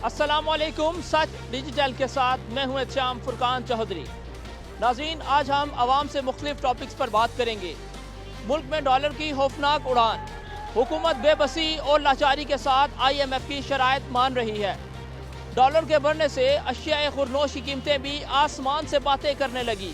السلام علیکم، سچ ڈیجیٹل کے ساتھ میں ہوں شام فرقان چودھری۔ ناظرین، آج ہم عوام سے مختلف ٹاپکس پر بات کریں گے۔ ملک میں ڈالر کی خوفناک اڑان، حکومت بے بسی اور لاچاری کے ساتھ IMF کی شرائط مان رہی ہے۔ ڈالر کے بڑھنے سے اشیاء خورنوش کی قیمتیں بھی آسمان سے باتیں کرنے لگی۔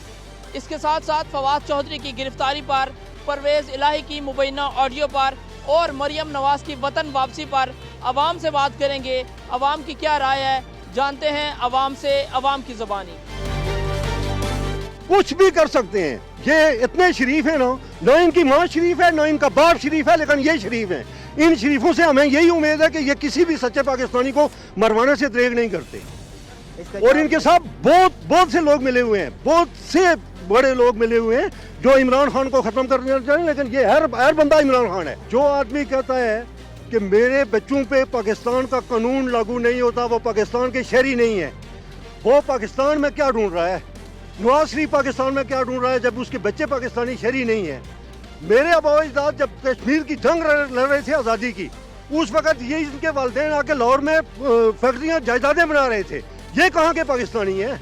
اس کے ساتھ ساتھ فواد چودھری کی گرفتاری پر، پرویز الہی کی مبینہ آڈیو پر اور مریم نواز کی وطن واپسی پر عوام سے بات کریں گے۔ عوام کی کیا رائے ہے، جانتے ہیں عوام سے، عوام کی زبانی۔ کچھ بھی کر سکتے ہیں، یہ اتنے شریف ہیں نہ ان کی ماں شریف ہے نہ ان کا باپ شریف ہے، لیکن یہ شریف ہیں۔ ان شریفوں سے ہمیں یہی امید ہے کہ یہ کسی بھی سچے پاکستانی کو مروانے سے دریغ نہیں کرتے، اور ان کے ساتھ بہت سے لوگ ملے ہوئے ہیں، بہت سے بڑے لوگ ملے ہوئے ہیں جو عمران خان کو ختم کرنا چاہیں، لیکن یہ ہر بندہ عمران خان ہے۔ جو آدمی کہتا ہے کہ میرے بچوں پہ پاکستان کا قانون لاگو نہیں ہوتا، وہ پاکستان کے شہری نہیں ہے۔ وہ پاکستان میں کیا ڈھونڈ رہا ہے؟ نواز شریف پاکستان میں کیا ڈھونڈ رہا ہے جب اس کے بچے پاکستانی شہری نہیں ہیں؟ میرے آباء و اجداد جب کشمیر کی جنگ لڑ رہے تھے آزادی کی، اس وقت یہ ان کے والدین آ کے لاہور میں فیکٹریاں جائیدادیں بنا رہے تھے۔ یہ کہاں کے پاکستانی ہیں؟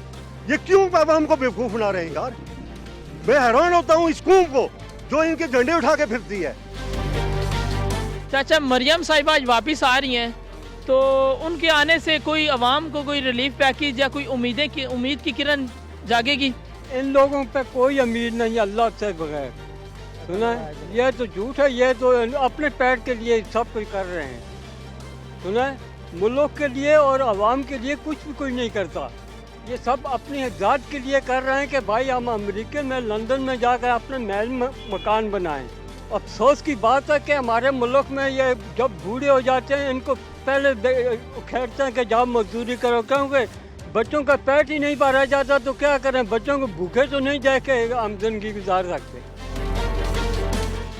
یہ کیوں ہم کو بیوقوف بنا رہے ہیں یار؟ میں حیران ہوتا ہوں اس قوم کو جو ان کے جھنڈے اٹھا کے پھرتی ہے۔ چاچا، مریم صاحبہ آج واپس آ رہی ہیں، تو ان کے آنے سے کوئی عوام کو کوئی ریلیف پیکیج یا کوئی امید کی کرن جاگے گی؟ ان لوگوں پہ کوئی امید نہیں اللہ سے بغیر، سنا ہے؟ یہ تو جھوٹ ہے، یہ تو اپنے پیٹ کے لیے سب کچھ کر رہے ہیں، سنا ہے؟ ملک کے لیے اور عوام کے لیے کچھ بھی کوئی نہیں کرتا، یہ سب اپنی ذات کے لیے کر رہے ہیں کہ بھائی ہم امریکہ میں لندن میں جا کر اپنے محل مکان بنائیں۔ افسوس کی بات ہے کہ ہمارے ملک میں یہ جب بوڑھے ہو جاتے ہیں ان کو پہلے کھیرتے ہیں کہ جاؤ مزدوری کرو، کیونکہ بچوں کا پیٹ ہی نہیں بھرا جاتا تو کیا کریں؟ بچوں کو بھوکے تو نہیں جا کے ہم زندگی گزار سکتے۔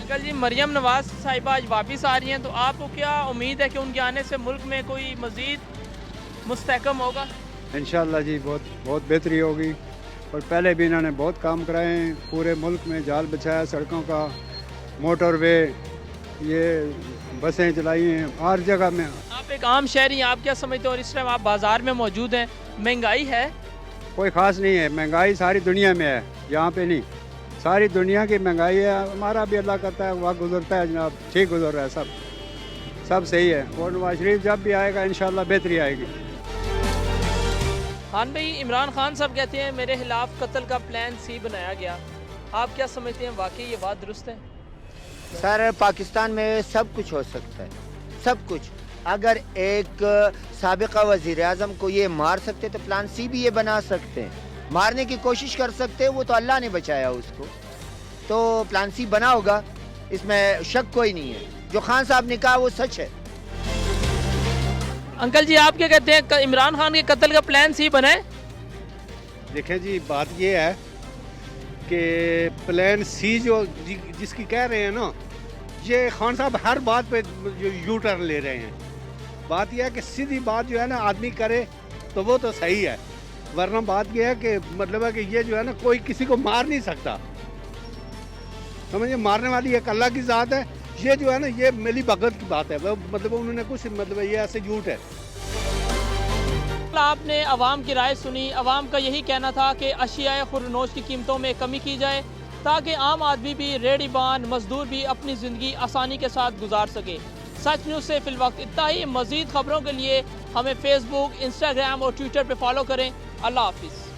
انکل جی، مریم نواز صاحبہ آج واپس آ رہی ہیں، تو آپ کو کیا امید ہے کہ ان کے آنے سے ملک میں کوئی مزید مستحکم ہوگا؟ انشاءاللہ جی بہت بہتری ہوگی، اور پہلے بھی انہوں نے بہت کام کرائے ہیں، پورے ملک میں جال بچھایا، سڑکوں کا، موٹر وے، یہ بسیں چلائی ہیں ہر جگہ میں۔ آپ ایک عام شہری ہیں، آپ کیا سمجھتے ہیں، اور اس ٹائم آپ بازار میں موجود ہیں، مہنگائی ہے؟ کوئی خاص نہیں ہے، مہنگائی ساری دنیا میں ہے، یہاں پہ نہیں، ساری دنیا کی مہنگائی ہے۔ ہمارا بھی اللہ کرتا ہے وقت گزرتا ہے جناب، ٹھیک گزر رہا ہے، سب صحیح ہے، اور نواز شریف جب بھی آئے گا انشاءاللہ بہتری آئے گی۔ خان بھائی، عمران خان صاحب کہتے ہیں میرے خلاف قتل کا پلان C بنایا گیا، آپ کیا سمجھتے ہیں، واقعی یہ بات درست ہے؟ سر، پاکستان میں سب کچھ ہو سکتا ہے، سب کچھ۔ اگر ایک سابقہ وزیر اعظم کو یہ مار سکتے تو پلان C بھی یہ بنا سکتے ہیں، مارنے کی کوشش کر سکتے ہیں، وہ تو اللہ نے بچایا اس کو، تو پلان C بنا ہوگا، اس میں شک کوئی نہیں ہے۔ جو خان صاحب نے کہا وہ سچ ہے۔ انکل جی، آپ کیا کہتے ہیں، عمران خان کے قتل کا پلان C بنا ہے؟ دیکھیں جی، بات یہ ہے کہ پلان C جو جس کی کہہ رہے ہیں نا، یہ خان صاحب ہر بات پہ یو ٹرن لے رہے ہیں۔ بات یہ ہے کہ سیدھی بات جو ہے نا آدمی کرے تو وہ تو صحیح ہے، ورنہ بات یہ ہے کہ مطلب ہے کہ یہ جو ہے نا کوئی کسی کو مار نہیں سکتا، سمجھے؟ مارنے والی ایک اللہ کی ذات ہے، یہ جو ہے نا یہ ملی بھگت کی بات ہے، مطلب انہوں نے کچھ مطلب یہ ایسے جھوٹ ہے۔ آپ نے عوام کی رائے سنی، عوام کا یہی کہنا تھا کہ اشیاء خورنوش کی قیمتوں میں کمی کی جائے تاکہ عام آدمی بھی، ریڑھی بان، مزدور بھی اپنی زندگی آسانی کے ساتھ گزار سکے۔ سچ نیوز سے فی الوقت اتنا ہی۔ مزید خبروں کے لیے ہمیں فیس بک، انسٹاگرام اور ٹویٹر پہ فالو کریں۔ اللہ حافظ۔